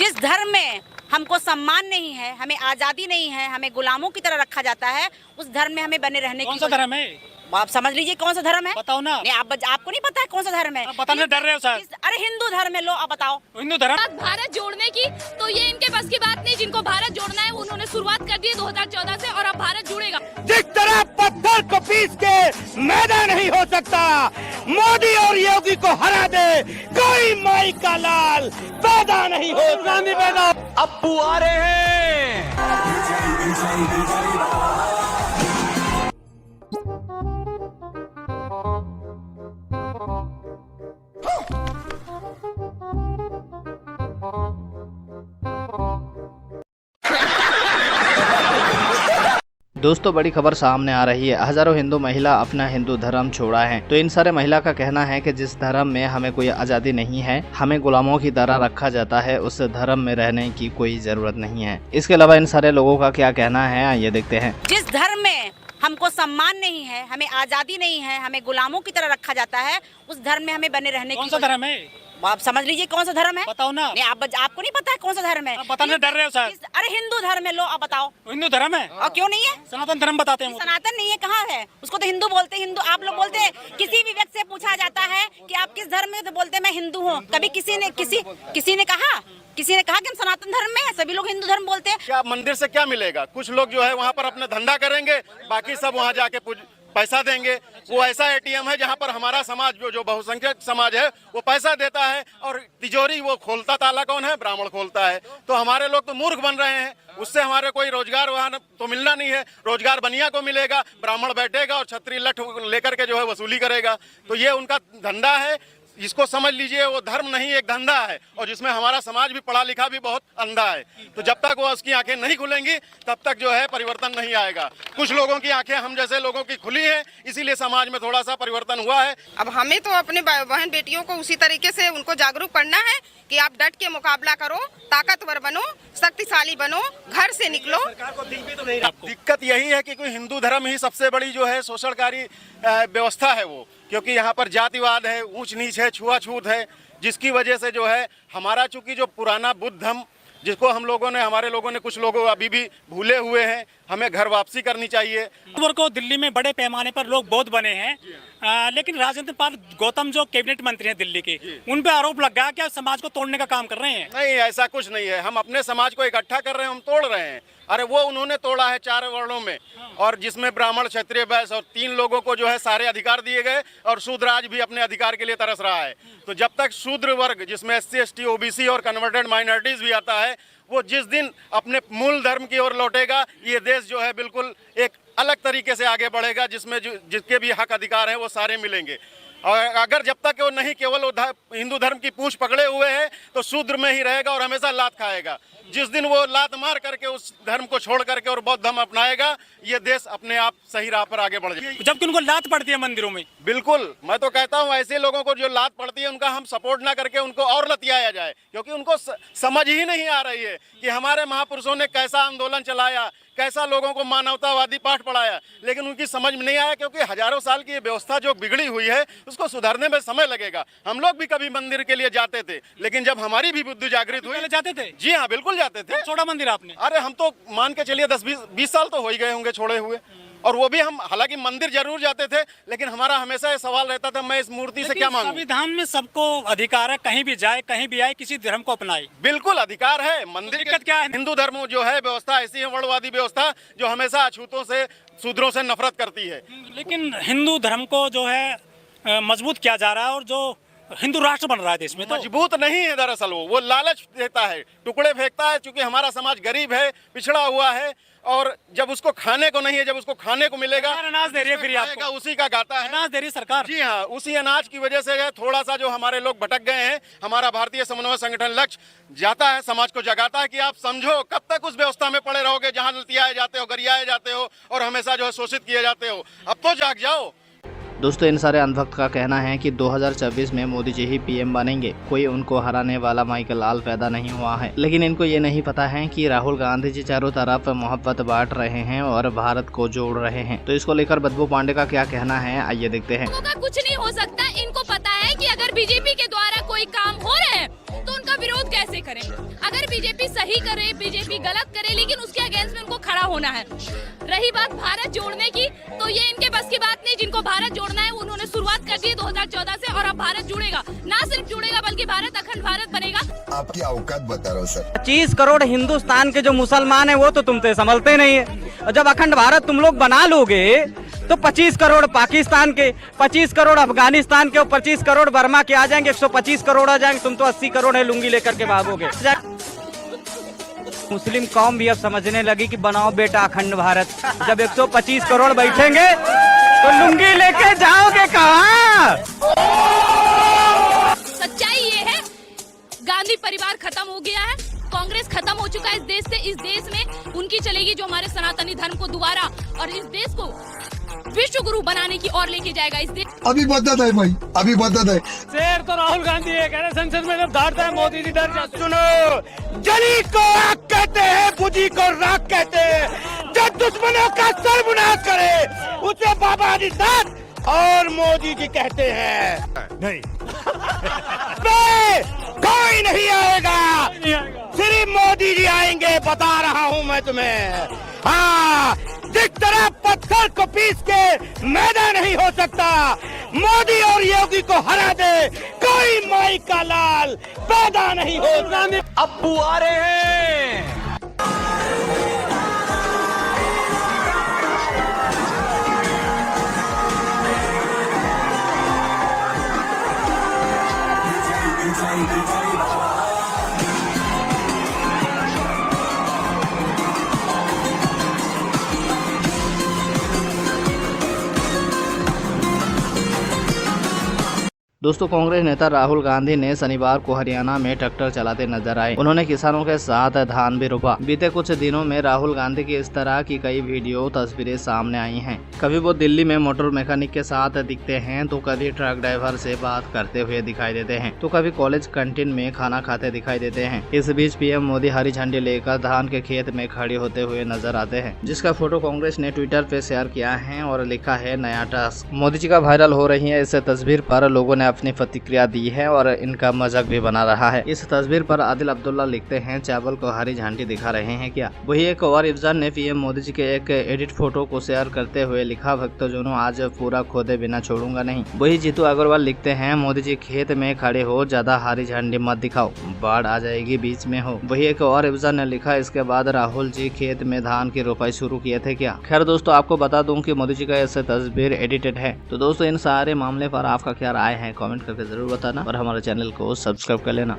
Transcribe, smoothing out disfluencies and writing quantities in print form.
जिस धर्म में हमको सम्मान नहीं है, हमें आजादी नहीं है, हमें गुलामों की तरह रखा जाता है, उस धर्म में हमें बने रहने की। कौन सा धर्म है? आप समझ लीजिए कौन सा धर्म है। बताओ ना। नहीं, आपको नहीं पता है कौन सा धर्म है? बताने से डर रहे हो सर। अरे हिंदू धर्म है, लो आप बताओ। हिंदू धर्म भारत जोड़ने की तो ये इनके बस की बात नहीं। जिनको भारत जोड़ना है उन्होंने शुरुआत कर दी है 2014 से और अब भारत जुड़ेगा। जिस तरह पत्थर को पीस के मैदा नहीं हो सकता, मोदी और योगी को हरा दे कोई माई का लाल पैदा नहीं हो। गांधी पैदा अप्पू आ रहे हैं। दोस्तों, बड़ी खबर सामने आ रही है। हजारों हिंदू महिला अपना हिंदू धर्म छोड़ा है। तो इन सारे महिला का कहना है कि जिस धर्म में हमें कोई आजादी नहीं है, हमें गुलामों की तरह रखा जाता है, उस धर्म में रहने की कोई जरूरत नहीं है। इसके अलावा इन सारे लोगों का क्या कहना है, आइए देखते हैं। जिस धर्म में हमको सम्मान नहीं है, हमें आजादी नहीं है, हमें गुलामों की तरह रखा जाता है, उस धर्म में हमें बने रहने की। कौन सा धर्म है? आप समझ लीजिए कौन सा धर्म है। बताओ ना। नहीं, आपको नहीं पता है कौन सा धर्म है। बताने से डर रहे हो सर। अरे हिंदू धर्म है, लो आप बताओ। हिंदू धर्म है और क्यों नहीं है? सनातन धर्म बताते हैं। सनातन नहीं है, कहाँ है? उसको तो हिंदू बोलते हैं। हिंदू आप लोग बोलते हैं। किसी भी व्यक्ति से पूछा जाता है कि आप किस धर्म में, तो बोलते हैं मैं हिंदू हूँ। कभी किसी ने कहा कि हम सनातन धर्म में है? सभी लोग हिंदू धर्म बोलते हैं। क्या मंदिर से क्या मिलेगा? कुछ लोग जो है वहाँ पर अपना धंधा करेंगे, बाकी सब वहाँ जाके पैसा देंगे। वो ऐसा एटीएम है जहाँ पर हमारा समाज जो बहुसंख्यक समाज है वो पैसा देता है, और तिजोरी वो खोलता ताला कौन है? ब्राह्मण खोलता है। तो हमारे लोग तो मूर्ख बन रहे हैं। उससे हमारे कोई रोजगार वहाँ तो मिलना नहीं है। रोजगार बनिया को मिलेगा, ब्राह्मण बैठेगा और छतरी लठ लेकर के जो है वसूली करेगा। तो ये उनका धंधा है। इसको समझ लीजिए, वो धर्म नहीं एक धंधा है, और जिसमें हमारा समाज भी पढ़ा लिखा भी बहुत अंधा है। तो जब तक वो उसकी आंखें नहीं खुलेंगी तब तक जो है परिवर्तन नहीं आएगा। कुछ लोगों की आंखें हम जैसे लोगों की खुली हैं, इसीलिए समाज में थोड़ा सा परिवर्तन हुआ है। अब हमें तो अपने बहन बेटियों को उसी तरीके से उनको जागरूक करना है कि आप डट के मुकाबला करो, ताकतवर बनो, शक्तिशाली बनो, घर से निकलो। दिक्कत यही है कि कोई हिंदू धर्म ही सबसे बड़ी जो है शोषणकारी व्यवस्था है वो, क्योंकि यहाँ पर जातिवाद है, ऊंच नीच है, छुआछूत है, जिसकी वजह से जो है हमारा चूंकि जो पुराना बुद्ध धर्म जिसको हमारे लोगों ने कुछ लोग अभी भी भूले हुए हैं, हमें घर वापसी करनी चाहिए। को दिल्ली में बड़े पैमाने पर लोग बौद्ध बने हैं, लेकिन राजेंद्र पाल गौतम जो कैबिनेट मंत्री हैं दिल्ली के, उन पे आरोप लगा कि समाज को तोड़ने का काम कर रहे हैं। नहीं, ऐसा कुछ नहीं है। हम अपने समाज को इकट्ठा कर रहे हैं, हम तोड़ रहे हैं। अरे वो उन्होंने तोड़ा है 4 वर्णों में, और जिसमें ब्राह्मण, क्षत्रिय, वैश्य और 3 लोगों को जो है सारे अधिकार दिए गए, और शूद्र आज भी अपने अधिकार के लिए तरस रहा है। तो जब तक शूद्र वर्ग, जिसमें SC, ST, OBC और कन्वर्टेड माइनॉरिटीज भी आता है, वो जिस दिन अपने मूल धर्म की ओर लौटेगा, ये देश जो है बिल्कुल एक अलग तरीके से आगे बढ़ेगा, जिसमें जिसके भी हक अधिकार हैं वो सारे मिलेंगे। और अगर जब तक वो नहीं केवल हिंदू धर्म की पूंछ पकड़े हुए है, तो शूद्र में ही रहेगा और हमेशा लात खाएगा। जिस दिन वो लात मार करके उस धर्म को छोड़ करके और बौद्ध धर्म अपनाएगा, ये देश अपने आप सही राह पर आगे बढ़ जाएगा। जबकि उनको लात पड़ती है मंदिरों में। बिल्कुल, मैं तो कहता हूँ ऐसे लोगों को जो लात पड़ती है उनका हम सपोर्ट ना करके उनको और लतियाया जाए, क्योंकि उनको समझ ही नहीं आ रही है कि हमारे महापुरुषों ने कैसा आंदोलन चलाया, कैसा लोगों को मानवतावादी पाठ पढ़ाया, लेकिन उनकी समझ में नहीं आया, क्योंकि हजारों साल की ये व्यवस्था जो बिगड़ी हुई है उसको सुधारने में समय लगेगा। हम लोग भी कभी मंदिर के लिए जाते थे, लेकिन जब हमारी भी बुद्धि जागृत हुई। जाते थे? जी हाँ, बिल्कुल जाते थे। छोड़ा मंदिर आपने? अरे हम तो मान के चलिए 10-20 साल तो हो ही गए होंगे छोड़े हुए, और वो भी हम हालांकि मंदिर जरूर जाते थे, लेकिन हमारा हमेशा ये सवाल रहता था मैं इस मूर्ति से क्या मांगूं। संविधान में सबको अधिकार है, कहीं भी जाए, कहीं भी आए, किसी धर्म को अपनाए। बिल्कुल अधिकार है। मंदिर दिक्कत क्या है? हिंदू धर्म जो है व्यवस्था ऐसी है, वर्णवादी व्यवस्था, जो हमेशा अछूतों से, शूद्रों से नफरत करती है। लेकिन हिंदू धर्म को जो है मजबूत किया जा रहा है, और जो हिंदू राष्ट्र बन रहा है देश में, तो मजबूत नहीं है। दरअसल वो लालच देता है, टुकड़े फेंकता है, क्योंकि हमारा समाज गरीब है, पिछड़ा हुआ है, और जब उसको खाने को नहीं है, जब उसको खाने को मिलेगा, अनाज दे रही है, फिर आपको उसी का गाता है। अनाज दे रही सरकार। जी हाँ, उसी अनाज की वजह से थोड़ा सा जो हमारे लोग भटक गए हैं। हमारा भारतीय समन्वय संगठन लक्ष्य जाता है, समाज को जगाता है कि आप समझो, कब तक उस व्यवस्था में पड़े रहोगे जहाँ लतियाए जाते हो, गरियाए जाते हो और हमेशा जो है शोषित किए जाते हो। अब तो जाग जाओ। दोस्तों, इन सारे अंधभक्त का कहना है कि 2024 में मोदी जी ही PM बनेंगे। कोई उनको हराने वाला माइकल लाल पैदा नहीं हुआ है। लेकिन इनको ये नहीं पता है कि राहुल गांधी जी चारों तरफ मोहब्बत बांट रहे हैं और भारत को जोड़ रहे हैं। तो इसको लेकर बदबू पांडे का क्या कहना है, आइए देखते हैं। कुछ नहीं हो सकता। इनको पता है कि अगर बीजेपी के द्वारा कोई काम हो रहे हैं तो उनका विरोध कैसे करें? अगर बीजेपी सही करे, बीजेपी गलत करे, लेकिन उसके अगेंस्ट में उनको खड़ा होना है। रही बात भारत जोड़ने की, तो ये इनके बस की बात नहीं। जिनको भारत जोड़ना है उन्होंने शुरुआत कर दी है 2014 से, और अब भारत जुड़ेगा। ना सिर्फ जुड़ेगा बल्कि भारत अखंड भारत बनेगा। आपकी औकात बता रहा हूँ सर। 25 करोड़ हिंदुस्तान के जो मुसलमान है वो तो तुम तो संभलते नहीं है। और जब अखंड भारत तुम लोग बना लोगे तो 25 करोड़ पाकिस्तान के, 25 करोड़ अफगानिस्तान के और 25 करोड़ बर्मा के आ जाएंगे, 125 करोड़ आ जाएंगे। तुम तो 80 करोड़ है लुंगी लेकर के भागोगे। मुस्लिम कौम भी अब समझने लगी कि बनाओ बेटा अखंड भारत। जब 125 करोड़ बैठेंगे तो लुंगी लेके जाओगे कहाँ? सच्चाई ये है, गांधी परिवार खत्म हो गया है, कांग्रेस खत्म हो चुका है इस देश से। इस देश में उनकी चलेगी जो हमारे सनातनी धर्म को दोबारा और इस देश को विश्व गुरु बनाने की ओर लेके जाएगा। इस देश अभी बदत है भाई, अभी बदत है। शेर तो राहुल गांधी है, कह रहे संसद में जब दौड़ता है मोदी जी डर जाते। सुनो, जली को आग कहते हैं, बुझी को राख कहते हैं। जो दुश्मनों का सर्वनाश करे उसे बाबा आदित्यनाथ और मोदी जी कहते हैं। नहीं कोई नहीं आएगा, सिर्फ मोदी जी आएंगे, बता रहा हूँ मैं तुम्हें। हाँ, जिस तरह पत्थर को पीस के मैदा नहीं हो सकता, मोदी और योगी को हरा दे कोई माई का लाल पैदा नहीं हो। अब्बू आ रहे हैं। दोस्तों, कांग्रेस नेता राहुल गांधी ने शनिवार को हरियाणा में ट्रैक्टर चलाते नजर आए। उन्होंने किसानों के साथ धान भी रोपा। बीते कुछ दिनों में राहुल गांधी की इस तरह की कई वीडियो तस्वीरें सामने आई हैं। कभी वो दिल्ली में मोटर मैकेनिक के साथ दिखते हैं, तो कभी ट्रक ड्राइवर से बात करते हुए दिखाई देते हैं, तो कभी कॉलेज कैंटीन में खाना खाते दिखाई देते हैं। इस बीच पीएम मोदी हरी झंडी लेकर धान के खेत में खड़े होते हुए नजर आते हैं, जिसका फोटो कांग्रेस ने ट्विटर पे शेयर किया है और लिखा है नया टास्क। मोदी जी का वायरल हो रही है इस तस्वीर पर लोगों ने अपनी प्रतिक्रिया दी है और इनका मजाक भी बना रहा है। इस तस्वीर पर आदिल अब्दुल्ला लिखते हैं, चावल को हरी झंडी दिखा रहे हैं क्या? वही एक और यूजर ने पीएम मोदी जी के एक एडिट फोटो को शेयर करते हुए लिखा, भक्तजनों आज पूरा खोदे बिना छोड़ूंगा नहीं। वही जीतू अग्रवाल लिखते हैं, मोदी जी खेत में खड़े हो, ज्यादा हरी झंडी मत दिखाओ, बाढ़ आ जाएगी, बीच में हो। वही एक और यूजर ने लिखा, इसके बाद राहुल जी खेत में धान की रोपाई शुरू किए थे क्या? खैर दोस्तों, आपको बता दूं कि मोदी जी का ऐसे तस्वीर एडिटेड है। तो दोस्तों, इन सारे मामले पर आपका क्या राय है कमेंट करके जरूर बताना और हमारे चैनल को सब्सक्राइब कर लेना।